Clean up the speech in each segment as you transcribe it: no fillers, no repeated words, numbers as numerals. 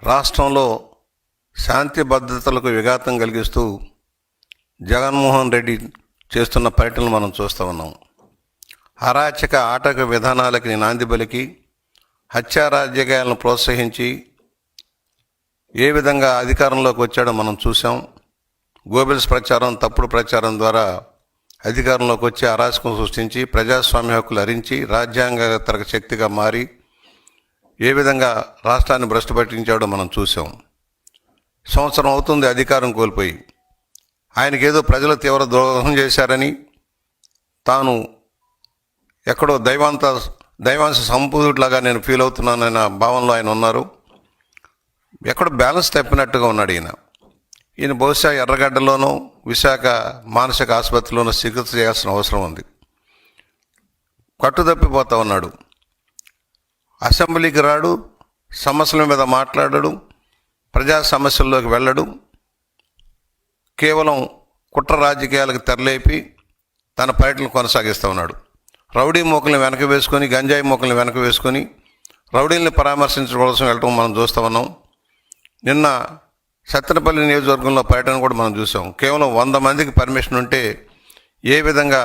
రాష్ట్రంలో శాంతి భద్రతలకు విఘాతం కలిగిస్తూ జగన్మోహన్ రెడ్డి చేస్తున్న పర్యటనలు మనం చూస్తూ ఉన్నాం. అరాచక ఆటక విధానాలకి నాంది పలికి హత్యా రాజకీయాలను ప్రోత్సహించి ఏ విధంగా అధికారంలోకి వచ్చాడో మనం చూసాం. గోబెల్స్ ప్రచారం, తప్పుడు ప్రచారం ద్వారా అధికారంలోకి వచ్చి అరాచకం సృష్టించి ప్రజాస్వామ్య హక్కులు హరించి రాజ్యాంగేతర శక్తిగా మారి ఏ విధంగా రాష్ట్రాన్ని భ్రష్టు పట్టించాడో మనం చూసాం. సంవత్సరం అవుతుంది అధికారం కోల్పోయి. ఆయనకేదో ప్రజలు తీవ్ర ద్రోహం చేశారని తాను ఎక్కడో దైవాంశ సంపూర్ణలాగా నేను ఫీల్ అవుతున్నానన్న భావనలో ఆయన ఉన్నారు. ఎక్కడో బ్యాలెన్స్ తప్పినట్టుగా ఉన్నాడు ఈయన బహుశా ఎర్రగడ్డలోనో విశాఖ మానసిక ఆసుపత్రిలోనో చికిత్స చేయాల్సిన అవసరం ఉంది. కట్టుదప్పిపోతా ఉన్నాడు. అసెంబ్లీకి రాడు, సమస్యల మీద మాట్లాడడు, ప్రజా సమస్యల్లోకి వెళ్ళడు. కేవలం కుట్ర రాజకీయాలకు తెరలేపి తన పర్యటన కొనసాగిస్తూ ఉన్నాడు. రౌడీ మోకల్ని వెనక వేసుకొని, గంజాయి మోకల్ని వెనక వేసుకొని రౌడీల్ని పరామర్శించడం కోసం వెళ్ళటం మనం చూస్తూ ఉన్నాం. నిన్న సత్తెనపల్లి నియోజకవర్గంలో పర్యటన కూడా మనం చూసాం. కేవలం 100 మందికి పర్మిషన్ ఉంటే ఏ విధంగా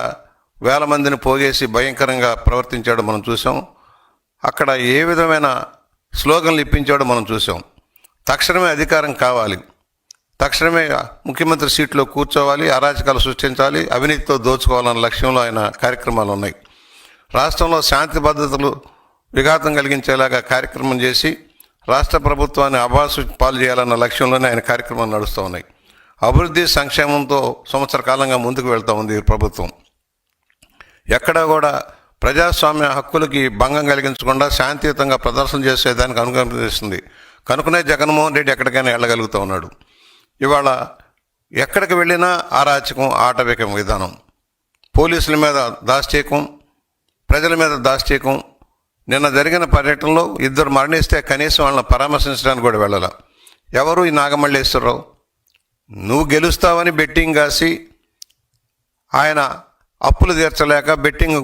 వేల మందిని పోగేసి భయంకరంగా ప్రవర్తించాడో మనం చూసాం. అక్కడ ఏ విధమైన స్లోగన్లు ఇప్పించాడో మనం చూసాం. తక్షణమే అధికారం కావాలి, తక్షణమే ముఖ్యమంత్రి సీట్లో కూర్చోవాలి, అరాచకాలు సృష్టించాలి, అవినీతితో దోచుకోవాలన్న లక్ష్యంలో ఆయన కార్యక్రమాలు ఉన్నాయి. రాష్ట్రంలో శాంతి భద్రతలు విఘాతం కలిగించేలాగా కార్యక్రమం చేసి రాష్ట్ర ప్రభుత్వాన్ని అబాసు పాలు చేయాలన్న లక్ష్యంలోనే ఆయన కార్యక్రమాలు నడుస్తూ ఉన్నాయి. అభివృద్ధి సంక్షేమంతో సంవత్సర కాలంగా ముందుకు వెళ్తూ ఉంది ప్రభుత్వం. ఎక్కడా కూడా ప్రజాస్వామ్య హక్కులకి భంగం కలిగించకుండా శాంతియుతంగా ప్రదర్శన చేసేదానికి అనుమతిస్తుంది. కనుకనే జగన్మోహన్ రెడ్డి ఎక్కడికైనా వెళ్ళగలుగుతూ ఉన్నాడు. ఇవాళ ఎక్కడికి వెళ్ళినా అరాచకం, ఆటవికం విధానం, పోలీసుల మీద దాష్టీకం, ప్రజల మీద దాష్టీకం. నిన్న జరిగిన పర్యటనలో 2 మరణిస్తే కనీసం వాళ్ళని పరామర్శించడానికి కూడా వెళ్ళాల. ఎవరు? ఈ నాగమల్లేశ్వరరావు. నువ్వు గెలుస్తావని బెట్టింగ్ కాసి ఆయన అప్పులు తీర్చలేక, బెట్టింగ్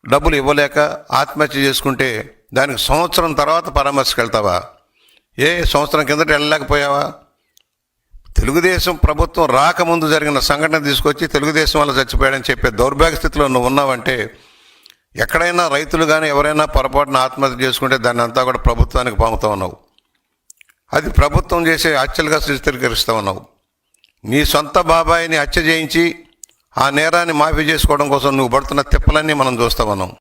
డబ్బులు ఇవ్వలేక ఆత్మహత్య చేసుకుంటే దానికి సంవత్సరం తర్వాత పరామర్శకు వెళ్తావా? సంవత్సరం కిందట వెళ్ళలేకపోయావా? తెలుగుదేశం ప్రభుత్వం రాకముందు జరిగిన సంఘటన తీసుకొచ్చి తెలుగుదేశం వల్ల చచ్చిపోయాడని చెప్పే దౌర్భాగ్య స్థితిలో నువ్వు ఉన్నావంటే, ఎక్కడైనా రైతులు కానీ ఎవరైనా పొరపాటున ఆత్మహత్య చేసుకుంటే దాన్ని అంతా కూడా ప్రభుత్వానికి పంపుతూ ఉన్నావు. అది ప్రభుత్వం చేసే హత్యలుగా చిత్రీకరిస్తూ ఉన్నావు. నీ సొంత బాబాయిని హత్య చేయించి ఆ నేరాన్ని మాఫీ చేసుకోవడం కోసం నువ్వు పడుతున్న తిప్పలన్నీ మనం చూస్తూ ఉన్నాం.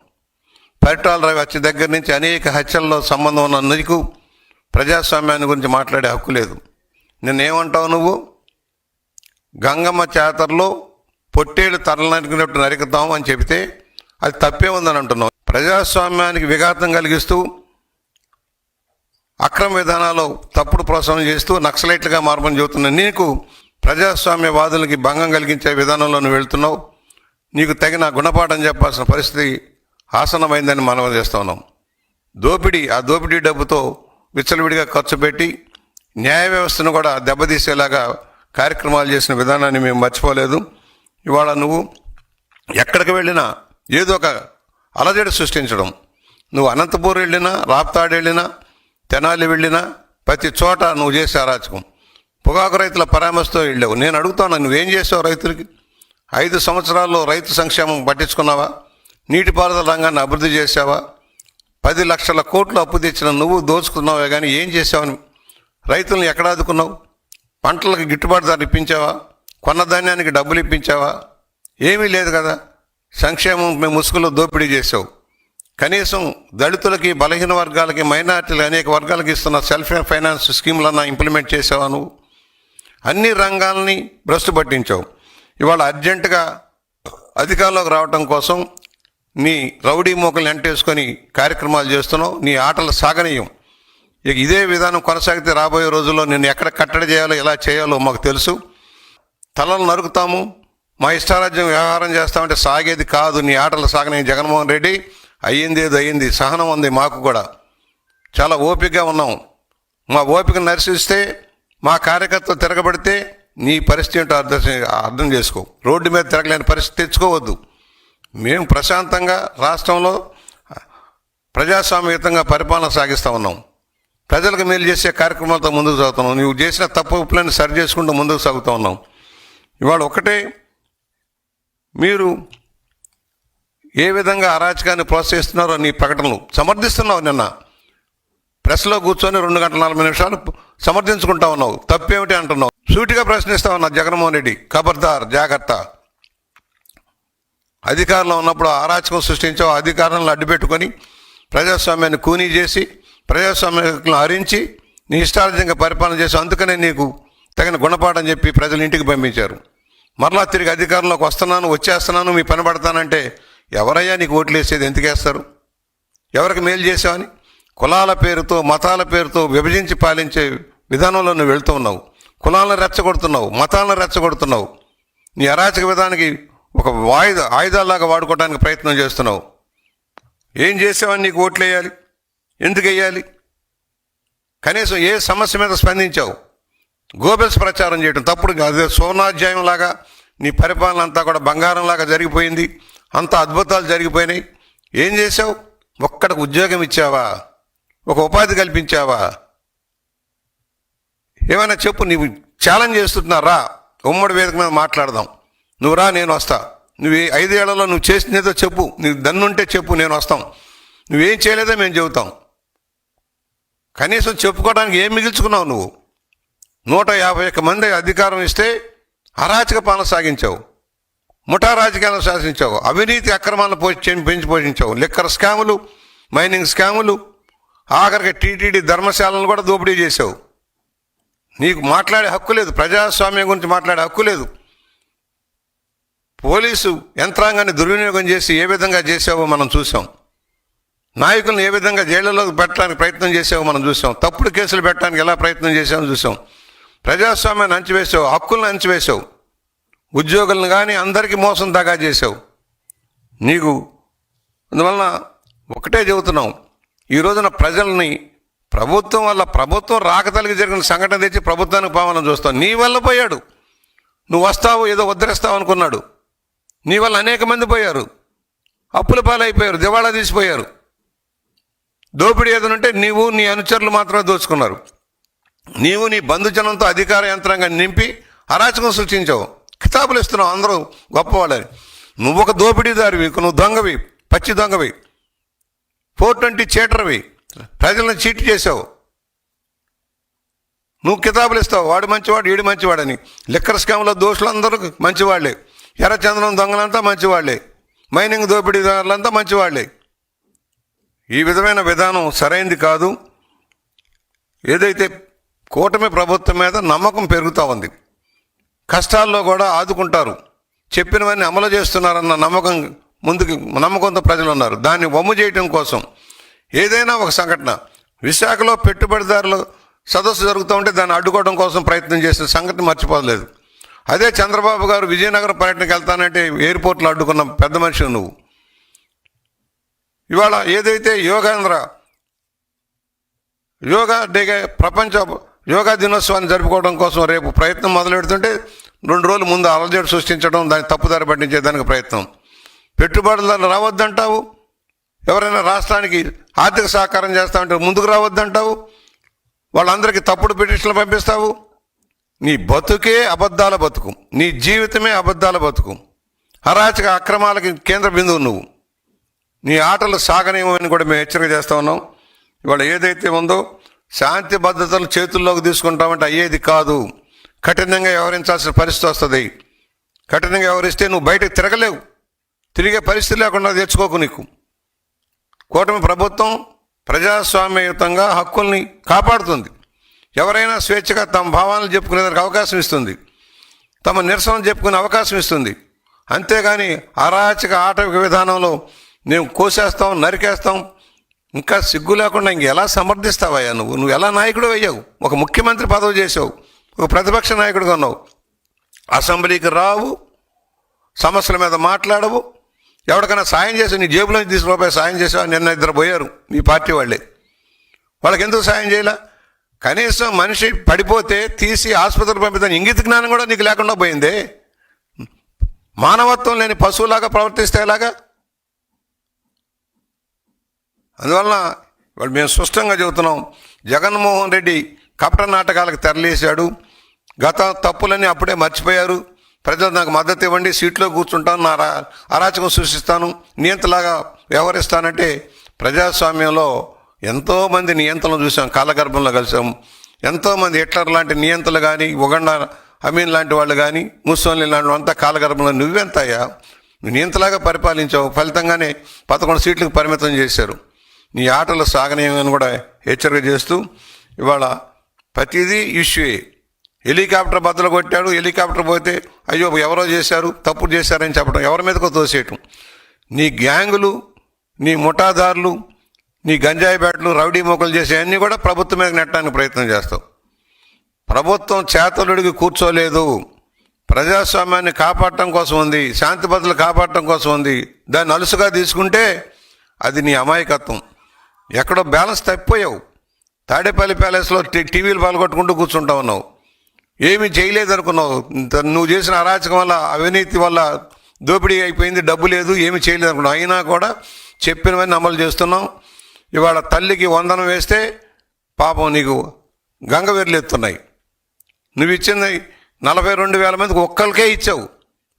పరిటాల రవి హత్య దగ్గర నుంచి అనేక హత్యల్లో సంబంధం ఉన్న నీకు ప్రజాస్వామ్యాన్ని గురించి మాట్లాడే హక్కు లేదు. నిన్నేమంటావు నువ్వు? గంగమ్మ జాతరలో పొట్టేళ్ళు తరలినట్టు నరుకుతాం అని చెబితే అది తప్పే ఉందని అంటున్నావు. ప్రజాస్వామ్యానికి విఘాతం కలిగిస్తూ అక్రమ విధానాలు తప్పుడు ప్రోత్సాహం చేస్తూ నక్సలైట్లుగా మారమని చెబుతున్నా నీకు ప్రజాస్వామ్యవాదులకి భంగం కలిగించే విధానంలో నువ్వు వెళ్తున్నావు. నీకు తగిన గుణపాఠం చెప్పాల్సిన పరిస్థితి ఆసన్నమైందని మనం చేస్తూ ఉన్నాం. ఆ దోపిడీ డబ్బుతో విచ్చలవిడిగా ఖర్చు పెట్టి న్యాయ వ్యవస్థను కూడా దెబ్బతీసేలాగా కార్యక్రమాలు చేసిన విధానాన్ని మేము మర్చిపోలేదు. ఇవాళ నువ్వు ఎక్కడికి వెళ్ళినా ఏదో ఒక అలజడి సృష్టించడం. నువ్వు అనంతపూర్ వెళ్ళినా, రాప్తాడు వెళ్ళినా, తెనాలి వెళ్ళినా ప్రతి చోట నువ్వు చేసే అరాచకం. పొగాకు రైతుల పరామర్శతో వెళ్ళావు. నేను అడుగుతాను, నువ్వేం చేసావు రైతులకి? 5 సంవత్సరాల్లో రైతు సంక్షేమం పట్టించుకున్నావా? నీటిపారుదల రంగాన్ని అభివృద్ధి చేసావా? 10 లక్షల కోట్లు అప్పు తెచ్చిన నువ్వు దోచుకున్నావే కానీ ఏం చేసావని రైతులను ఎక్కడ ఆదుకున్నావు? పంటలకు గిట్టుబాటు ధర ఇప్పించావా? కొన్న ధాన్యానికి డబ్బులు ఇప్పించావా? ఏమీ లేదు కదా. సంక్షేమం ముసుగులో దోపిడీ చేసావు. కనీసం దళితులకి, బలహీన వర్గాలకి, మైనార్టీలు అనేక వర్గాలకి ఇస్తున్న సెల్ఫ్ ఫైనాన్స్ స్కీములన్నా ఇంప్లిమెంట్ చేసావా? నువ్వు అన్ని రంగాలని భ్రష్టు పట్టించావు. ఇవాళ అర్జెంటుగా అధికారంలోకి రావటం కోసం నీ రౌడీ మోకల్ని అంటేసుకొని కార్యక్రమాలు చేస్తున్నావు. నీ ఆటలు సాగనీయం. ఇక ఇదే విధానం కొనసాగితే రాబోయే రోజుల్లో నిన్ను ఎక్కడ కట్టడి చేయాలో, ఎలా చేయాలో మాకు తెలుసు. తలలు నరుకుతాము, మా ఇష్టారాజ్యం వ్యవహారం చేస్తామంటే సాగేది కాదు. నీ ఆటలు సాగని జగన్మోహన్ రెడ్డి. అయ్యింది ఏదో అయ్యింది. సహనం ఉంది మాకు కూడా. చాలా ఓపికగా ఉన్నాం. మా ఓపిక నరిసిస్తే, మా కార్యకర్తలు తిరగబడితే నీ పరిస్థితి ఏంటో అర్థం చేసుకో. రోడ్డు మీద తిరగలేని పరిస్థితి తెచ్చుకోవద్దు. మేము ప్రశాంతంగా రాష్ట్రంలో ప్రజాస్వామ్యయుతంగా పరిపాలన సాగిస్తూ ఉన్నాం. ప్రజలకు మేలు చేసే కార్యక్రమాలతో ముందుకు సాగుతున్నావు. నువ్వు చేసిన తప్పులను సరి చేసుకుంటూ ముందుకు సాగుతూ ఉన్నావు. ఇవాళ ఒకటే, మీరు ఏ విధంగా అరాచకాన్ని ప్రోత్సహిస్తున్నారో నీ ప్రకటనలు సమర్థిస్తున్నావు. నిన్న ప్రెస్లో కూర్చొని 2 గంటల 40 నిమిషాలు సమర్థించుకుంటా ఉన్నావు. తప్పేమిటి అంటున్నావు. సూటిగా ప్రశ్నిస్తా ఉన్నా జగన్మోహన్ రెడ్డి, ఖబర్దార్, జాగ్రత్త. అధికారంలో ఉన్నప్పుడు అరాచకం సృష్టించావు. అధికారంలో అడ్డుపెట్టుకొని ప్రజాస్వామ్యాన్ని కూనీ చేసి ప్రజాస్వామ్యాన్ని హరించి నీ ఇష్టార్థంగా పరిపాలన చేసి, అందుకనే నీకు తగిన గుణపాఠం చెప్పి ప్రజలు ఇంటికి పంపించారు. మరలా తిరిగి అధికారంలోకి వచ్చేస్తున్నాను, మీ పని పడతానంటే ఎవరయ్యా నీకు ఓట్లు వేసేది? ఎందుకు వేస్తారు? ఎవరికి మేలు చేసావని? కులాల పేరుతో మతాల పేరుతో విభజించి పాలించే విధానంలో నువ్వు వెళ్తూ ఉన్నావు. కులాలను రెచ్చగొడుతున్నావు, మతాలను రెచ్చగొడుతున్నావు. నీ అరాచక విధానానికి ఒక ఆయుధాలాగా వాడుకోవడానికి ప్రయత్నం చేస్తున్నావు. ఏం చేసావని నీకు ఓట్లు వేయాలి? ఎందుకు వేయాలి? కనీసం ఏ సమస్య మీద స్పందించావు? గోబెల్స్ ప్రచారం చేయడం తప్పుడు. అదే సోనాధ్యాయం లాగా నీ పరిపాలన అంతా కూడా బంగారంలాగా జరిగిపోయింది. అంత అద్భుతాలు జరిగిపోయినాయి. ఏం చేసావు? ఒక్కడికి ఉద్యోగం ఇచ్చావా? ఒక ఉపాధి కల్పించావా? ఏమైనా చెప్పు. నీవు ఛాలెంజ్ చేస్తున్నారా? ఉమ్మడి వేదిక మీద మాట్లాడదాం. నువ్వు రా, నేను వస్తా. నువ్వు 5 ఏళ్లలో నువ్వు చేసినదో చెప్పు. నీకు దన్నుంటే చెప్పు, నేను వస్తాం. నువ్వేం చేయలేదో మేము చెబుతాం. కనీసం చెప్పుకోవడానికి ఏం మిగిల్చుకున్నావు నువ్వు? 151 మంది అధికారం ఇస్తే అరాచక పాలన సాగించావు. ముఠా రాజకీయాలను శాసించావు. అవినీతి అక్రమాలను పెంచి పోషించావు. లిక్కర్ స్కాములు, మైనింగ్ స్కాములు, ఆఖరికి టీటీడీ ధర్మశాలను కూడా దోపిడీ చేశావు. నీకు మాట్లాడే హక్కు లేదు. ప్రజాస్వామ్యం గురించి మాట్లాడే హక్కు లేదు. పోలీసు యంత్రాంగాన్ని దుర్వినియోగం చేసి ఏ విధంగా చేసావో మనం చూసాం. నాయకులను ఏ విధంగా జైళ్లలోకి పెట్టడానికి ప్రయత్నం చేసావో మనం చూసాం. తప్పుడు కేసులు పెట్టడానికి ఎలా ప్రయత్నం చేసామో చూసాం. ప్రజాస్వామ్యాన్ని అంచివేసావు, హక్కులను అంచివేసావు. ఉద్యోగులను కానీ అందరికీ మోసం దగా చేసావు. నీకు అందువలన ఒకటే చెబుతున్నాం, ఈ రోజున ప్రజల్ని ప్రభుత్వం వల్ల, ప్రభుత్వం రాకతలికి జరిగిన సంఘటన తెచ్చి ప్రభుత్వానికి పావనం చూస్తావు. నీ వల్ల పోయాడు. నువ్వు వస్తావు, ఏదో ఉద్ధరిస్తావు అనుకున్నాడు. నీ వల్ల అనేక మంది పోయారు, అప్పుల పాలైపోయారు, దివాళా తీసిపోయారు. దోపిడీ ఏదనంటే నీవు నీ అనుచరులు మాత్రమే దోచుకున్నారు. నీవు నీ బంధుజనంతో అధికార యంత్రాంగాన్ని నింపి అరాచకం సృష్టించావు. కితాబులు ఇస్తున్నావు అందరూ గొప్పవాళ్ళని. నువ్వు ఒక దోపిడీదారివి, నువ్వు దొంగవి, పచ్చి దొంగవి, 420 చీటర్వి, ప్రజలను చీట్ చేసావు. నువ్వు కితాబులు ఇస్తావు, వాడు మంచివాడు, వీడు మంచివాడని. లిక్కర్ స్కామ్లో దోషులు అందరూ మంచివాళ్లే, ఎర్రచందనం దొంగలంతా మంచివాళ్లే, మైనింగ్ దోపిడీదారులంతా మంచివాళ్లే. ఈ విధమైన విధానం సరైంది కాదు. ఏదైతే కూటమి ప్రభుత్వం మీద నమ్మకం పెరుగుతూ ఉంది, కష్టాల్లో కూడా ఆదుకుంటారు, చెప్పినవన్నీ అమలు చేస్తున్నారన్న నమ్మకంతో ప్రజలు ఉన్నారు. దాన్ని వమ్ము చేయడం కోసం ఏదైనా ఒక సంఘటన, విశాఖలో పెట్టుబడిదారులు సదస్సు జరుగుతూ ఉంటే దాన్ని అడ్డుకోవడం కోసం ప్రయత్నం చేసిన సంఘటన మర్చిపోలేదు. అదే చంద్రబాబు గారు విజయనగరం పర్యటనకు వెళ్తానంటే ఎయిర్పోర్ట్లో అడ్డుకున్న పెద్ద మనిషి నువ్వు. ఇవాళ ఏదైతే యోగా డేగా ప్రపంచ యోగా దినోత్సవాన్ని జరుపుకోవడం కోసం రేపు ప్రయత్నం మొదలెడుతుంటే 2 రోజుల ముందు అలజడి సృష్టించడం, దాన్ని తప్పుదారి పట్టించేదానికి ప్రయత్నం. పెట్టుబడులు రావద్దంటావు. ఎవరైనా రాష్ట్రానికి ఆర్థిక సహకారం చేస్తామంటే ముందుకు రావద్దంటావు. వాళ్ళందరికీ తప్పుడు పిటిషన్లు పంపిస్తావు. నీ బతుకే అబద్ధాల బతుకు, నీ జీవితమే అబద్ధాల బతుకు. అరాచక అక్రమాలకి కేంద్ర బిందువు నువ్వు. నీ ఆటలు సాగనేమని కూడా మేము హెచ్చరిక చేస్తూ ఉన్నాం. ఇవాళ ఏదైతే ఉందో శాంతి భద్రతలు చేతుల్లోకి తీసుకుంటామంటే అయ్యేది కాదు. కఠినంగా వ్యవహరించాల్సిన పరిస్థితి వస్తుంది. కఠినంగా వ్యవహరిస్తే నువ్వు బయటకు తిరగలేవు. తిరిగే పరిస్థితి లేకుండా తెచ్చుకోకు. నీకు కూటమి ప్రభుత్వం ప్రజాస్వామ్యయుతంగా హక్కుల్ని కాపాడుతుంది. ఎవరైనా స్వేచ్ఛగా తమ భావాలను చెప్పుకునేదానికి అవకాశం ఇస్తుంది, తమ నిరసన చెప్పుకునే అవకాశం ఇస్తుంది. అంతేగాని అరాచక ఆటవిక విధానంలో మేము కోసేస్తాం, నరికేస్తాం, ఇంకా సిగ్గు లేకుండా ఎలా సమర్థిస్తావయ్యా? నువ్వు ఎలా నాయకుడు అయ్యావు? ఒక ముఖ్యమంత్రి పదవి చేసావు, ఒక ప్రతిపక్ష నాయకుడిగా ఉన్నావు. అసెంబ్లీకి రావు, సమస్యల మీద మాట్లాడవు. ఎవరికైనా సాయం చేసావు, నీ జేబులో తీసి రూపాయి సాయం చేసావు. నిన్న 2 పోయారు మీ పార్టీ వాళ్ళే. వాళ్ళకి ఎందుకు సాయం చేయలే? కనీసం మనిషి పడిపోతే తీసి ఆసుపత్రికి పంపితే ఇంగిత జ్ఞానం కూడా నీకు లేకుండా పోయిందే. మానవత్వం లేని పశువులాగా ప్రవర్తిస్తే ఎలాగా? అందువలన మేము స్పష్టంగా చెబుతున్నాం, జగన్మోహన్ రెడ్డి కపట నాటకాలకు తెరలేశాడు. గత తప్పులన్నీ అప్పుడే మర్చిపోయారు. ప్రజలు నాకు మద్దతు ఇవ్వండి, సీట్లో కూర్చుంటాను, నా అరాచకం సృష్టిస్తాను, నియంతలాగా వ్యవహరిస్తానంటే ప్రజాస్వామ్యంలో ఎంతోమంది నియంత్రణలు చూసాం, కాలగర్భంలో కలిసాం. ఎంతోమంది హిట్లర్ లాంటి నియంతలు కానీ, ఉగండా అమీన్ లాంటి వాళ్ళు కానీ, ముస్సోలిని లాంటి అంతా కాలగర్భంలో. నువ్వెంతయ్యా, నువ్వు నియంతలాగా పరిపాలించావు. ఫలితంగానే 11 సీట్లకు పరిమితం చేశారు. నీ ఆటలు సాగనీయమని కూడా హెచ్చరిక చేస్తూ ఇవాళ ప్రతిదీ ఇష్యూయే. హెలికాప్టర్ బద్దలు కొట్టాడు, హెలికాప్టర్ పోతే అయ్యో ఎవరో చేశారు, తప్పుడు చేశారని చెప్పడం, ఎవరి మీదకో తోసేయటం. నీ గ్యాంగులు, నీ ముఠాదారులు, నీ గంజాయి బ్యాట్లు, రౌడీ మోకలు చేసే అన్నీ కూడా ప్రభుత్వం మీద నెట్టడానికి ప్రయత్నం చేస్తావు. ప్రభుత్వం చేతలుడికి కూర్చోలేదు. ప్రజాస్వామ్యాన్ని కాపాడటం కోసం ఉంది, శాంతి భద్రతలు కాపాడటం కోసం ఉంది. దాన్ని అలుసుగా తీసుకుంటే అది నీ అమాయకత్వం. ఎక్కడో బ్యాలెన్స్ తప్పిపోయావు. తాడేపల్లి ప్యాలెస్లో టీవీలు పాల్గొట్టుకుంటూ కూర్చుంటా ఉన్నావు. ఏమీ చేయలేదు అనుకున్నావు. నువ్వు చేసిన అరాచకం వల్ల, అవినీతి వల్ల దోపిడీ అయిపోయింది, డబ్బు లేదు, ఏమీ చేయలేదు అనుకున్నావు. అయినా కూడా చెప్పినవన్నీ అమలు చేస్తున్నాం. ఇవాళ తల్లికి వందనం వేస్తే పాపం నీకు గంగవెర్లు ఎత్తున్నాయి. నువ్వు ఇచ్చింది 42,000 మందికి ఒక్కరికే ఇచ్చావు.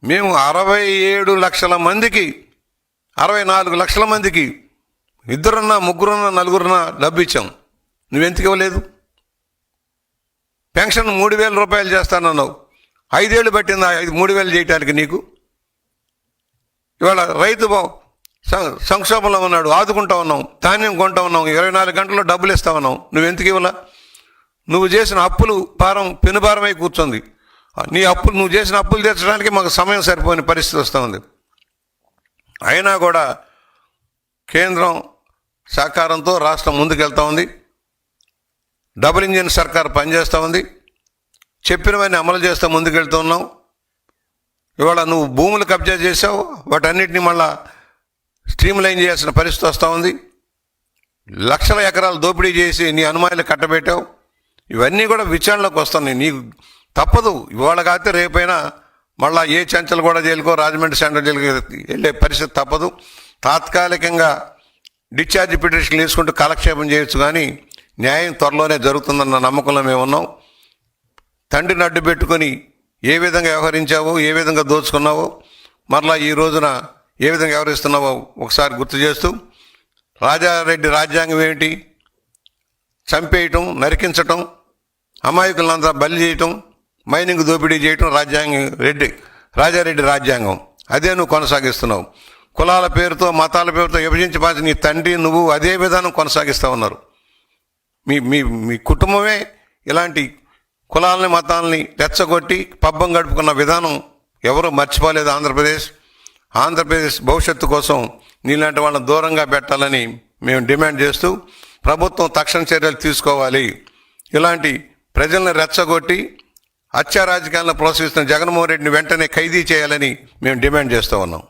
మేము 67 లక్షల మందికి, 64 లక్షల మందికి, ఇద్దరున్నా, ముగ్గురున్నా, నలుగురున్నా డబ్బు ఇచ్చాం. నువ్వెందుకు ఇవ్వలేదు? పెన్షన్ 3,000 రూపాయలు చేస్తానన్నావు. 5 ఏళ్ళు పట్టిందా 3,000 చేయటానికి నీకు? ఇవాళ రైతు సంక్షోభంలో ఉన్నాడు, ఆదుకుంటా ఉన్నాం. ధాన్యం కొంటా ఉన్నాం, 24 గంటల్లో డబ్బులు ఇస్తా ఉన్నాం. నువ్వెందుకు ఇవ్వాల? నువ్వు చేసిన అప్పులు భారం పెనుభారమై కూర్చుంది. నీ అప్పులు, నువ్వు చేసిన అప్పులు తీర్చడానికి మాకు సమయం సరిపోయిన పరిస్థితి వస్తూ ఉంది. అయినా కూడా కేంద్రం సహకారంతో రాష్ట్రం ముందుకెళ్తా ఉంది. డబుల్ ఇంజిన్ సర్కార్ పనిచేస్తూ ఉంది. చెప్పినవన్నీ అమలు చేస్తూ ముందుకెళ్తూ ఉన్నావు. ఇవాళ నువ్వు భూములు కబ్జా చేసావు, వాటన్నిటిని మళ్ళా స్ట్రీమ్ లైన్ చేయాల్సిన పరిస్థితి వస్తూ ఉంది. లక్షల ఎకరాలు దోపిడీ చేసి నీ అనుమానాలు కట్టబెట్టావు. ఇవన్నీ కూడా విచారణలోకి వస్తున్నాయి. నీకు తప్పదు. ఇవాళ కాకపోతే రేపైనా మళ్ళీ ఏ చెంచలు కూడా జైలుకో, రాజమండ్రి సెంట్రల్ జైలుకి వెళ్ళే పరిస్థితి తప్పదు. తాత్కాలికంగా డిశ్చార్జ్ పిటిషన్లు వేసుకుంటూ కాలక్షేపం చేయొచ్చు, కానీ న్యాయం త్వరలోనే జరుగుతుందన్న నమ్మకంలో మేము ఉన్నాం. తండ్రిని అడ్డు పెట్టుకొని ఏ విధంగా వ్యవహరించావో, ఏ విధంగా దోచుకున్నావో, మరలా ఈ రోజున ఏ విధంగా వ్యవహరిస్తున్నావో ఒకసారి గుర్తు చేస్తూ, రాజారెడ్డి రాజ్యాంగం ఏమిటి? చంపేయటం, నరికించటం, అమాయకులంతా బలి చేయటం, మైనింగ్ దోపిడీ చేయటం రాజారెడ్డి రాజ్యాంగం. అదే నువ్వు కొనసాగిస్తున్నావు. కులాల పేరుతో, మతాల పేరుతో విభజించి పాల్చి నీ తండ్రి, నువ్వు అదే విధానం కొనసాగిస్తూ ఉన్నారు. మీ మీ మీ కుటుంబమే ఇలాంటి కులాలని, మతాలని రెచ్చగొట్టి పబ్బం గడుపుకున్న విధానం ఎవరూ మర్చిపోలేదు. ఆంధ్రప్రదేశ్ భవిష్యత్తు కోసం నీలాంటి వాళ్ళని దూరంగా పెట్టాలని మేము డిమాండ్ చేస్తూ, ప్రభుత్వం తక్షణ చర్యలు తీసుకోవాలి. ఇలాంటి ప్రజలను రెచ్చగొట్టి హత్యా రాజకీయాలను ప్రోత్సహిస్తున్న జగన్మోహన్ రెడ్డిని వెంటనే ఖైదీ చేయాలని మేము డిమాండ్ చేస్తూ ఉన్నాం.